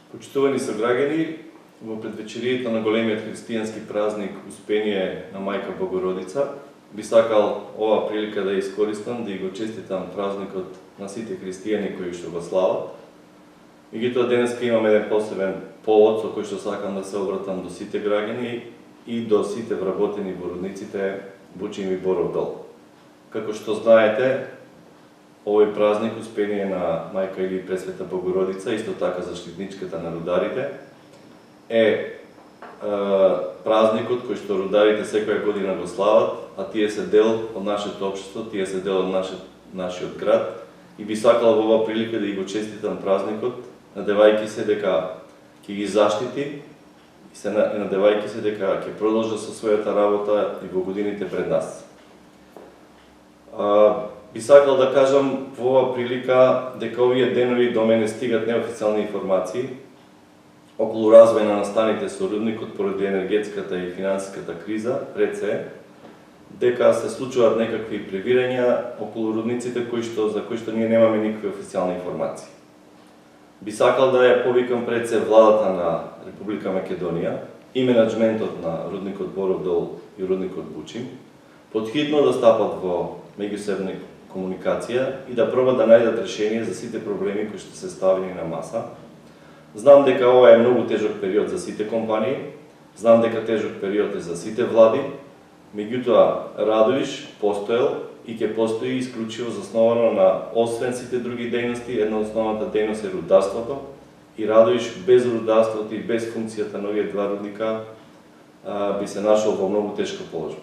Почитувани сограѓани, во предвечерието на големиот христијански празник Успение на Мајка Богородица, би сакал ова прилика да искористам да го честитам празникот на сите христијани кои што го слават. Меѓутоа денеска имам еден посебен повод со кој што сакам да се обратам до сите граѓани и до сите вработени во родниците Бучим и Боров Дол. Како што знаете, овој празник Успение на Мајка или Пресвета Богородица, исто така заштитничката на рударите, е празникот кој што рударите секоја година го слават, а тие се дел од нашето општество, тие се дел од нашиот град, и би сакал во оваа прилика да го честитам празникот, надевајќи се дека ќе ги заштити и надевајќи се дека ќе продолжи со својата работа и во годините пред нас. Би сакал да кажам во оваа прилика дека овие денови до мене стигат неофицијални информации околу развој на настаните со рудникот поради енергетската и финансиската криза, пред се, дека се случуваат некакви превирања околу рудниците за кои што ние немаме никакви официјални информации. Би сакал да ја повикам пред се владата на Република Македонија и менеджментот на рудникот Боров Дол и рудникот Бучим, потхитно да стапат во меѓусебна комуникација и да пробат да најдат решение за сите проблеми кои што се ставени на маса. Знам дека ова е многу тежок период за сите компании, знам дека тежок период е за сите влади, меѓутоа Радовиш постоел и ќе постои исклучиво засновано на, освен сите други дејности, една основната дејност е рударството, и Радовиш без рударството и без функцијата на овие два рудника би се нашол во многу тешка положба.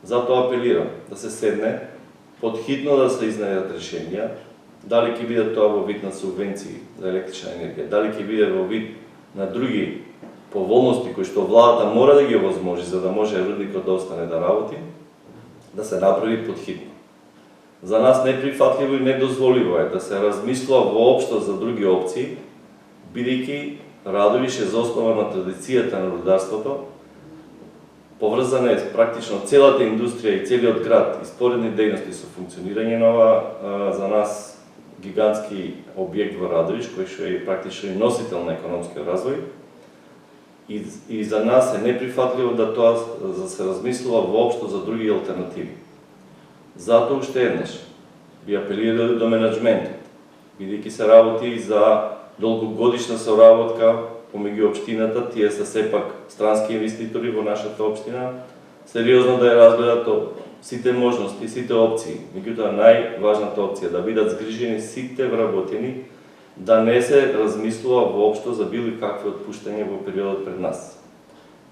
Затоа апелирам да се седне, потхитно да се изнајдат решенија, дали ќе биде тоа во вид на субвенции за електрична енергија, дали ќе биде во вид на други поволности кои што владата мора да ги овозможи за да може рудникот да остане да работи, да се направи потхитно. За нас неприфатливо и недозволиво е да се размислува воопшто за други опции, бидејќи Радовиш е заоснова на традицијата на рударството, поврзана е практично целата индустрија и целиот град и споредни дејности со функционирање на ова за нас гигантски објект во Радовиш, кој што е практично и носител на економскиот развој. И за нас е неприфатливо да тоа се размислува воопшто за други алтернативи. Затоа уште еднаш би апелирали до менеджментот, бидејќи се работи за долгогодишна соработка помеѓу општината, тие се сепак странски инвеститори во нашата општина, сериозно да ја разгледат сите можности, сите опции. Меѓутоа најважната опција да бидат згрижени сите вработени, да не се размислува воопшто за било какви отпуштања во периодот пред нас.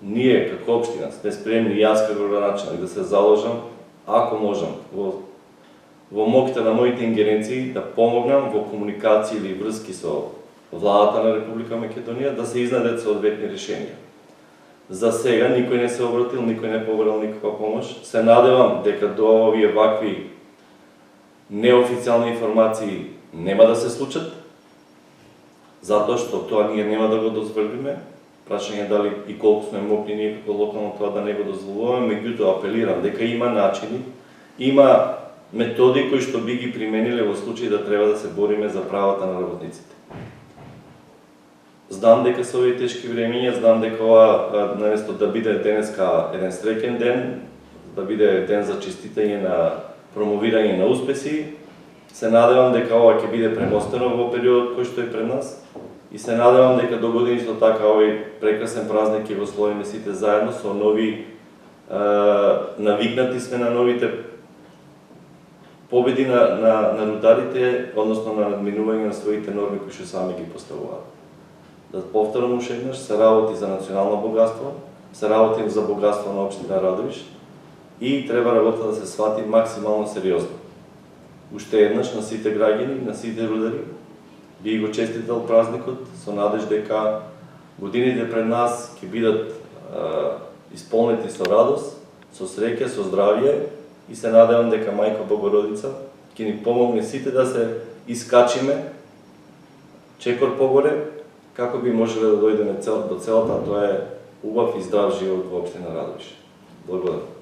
Ние како општина сме спремни, јас како градоначелник, да се заложам, ако можам, во моќта на моите ингеренции да помогнам во комуникација или врски со владата на Република Македонија да се изнајдат соодветни решенија. За сега никој не се обратил, никој не побарал никаква помош. Се надевам дека до овие вакви неофицијални информации нема да се случат, затоа што тоа ние нема да го дозволиме. Прашање дали и колку сме могли ние како локално тоа да не го дозволуваме, меѓутоа апелирам дека има начини, има методи кои што би ги примениле во случај да треба да се бориме за правата на работниците. Знам дека се овие тешки времиња, знам дека ова наместо да биде денеска еден среќен ден, да биде ден за честитање на промовирање на успеси, се надевам дека ова ќе биде премостено во периодот кој што е пред нас и се надевам дека до година исто така овој прекрасен празник ќе го славиме сите заедно со нови навикнати сме на новите победи на рударите, односно на надминување на своите норми кои што сами ги поставуваат. Да повторам уште еднаш, се работи за национално богатство, се работи за богатство на општина Радовиш и треба работа да се свати максимално сериозно. Уште еднаш на сите граѓани, на сите рудари, би го честитал празникот со надеж дека годините пред нас ќе бидат исполнети со радост, со среќа, со здравје и се надевам дека Мајка Богородица ќе ни помогне сите да се искачиме чекор погоре, како би можеле да дојдеме до целата, тоа е убав и здрав живот во општина Радовиш. Благодарам.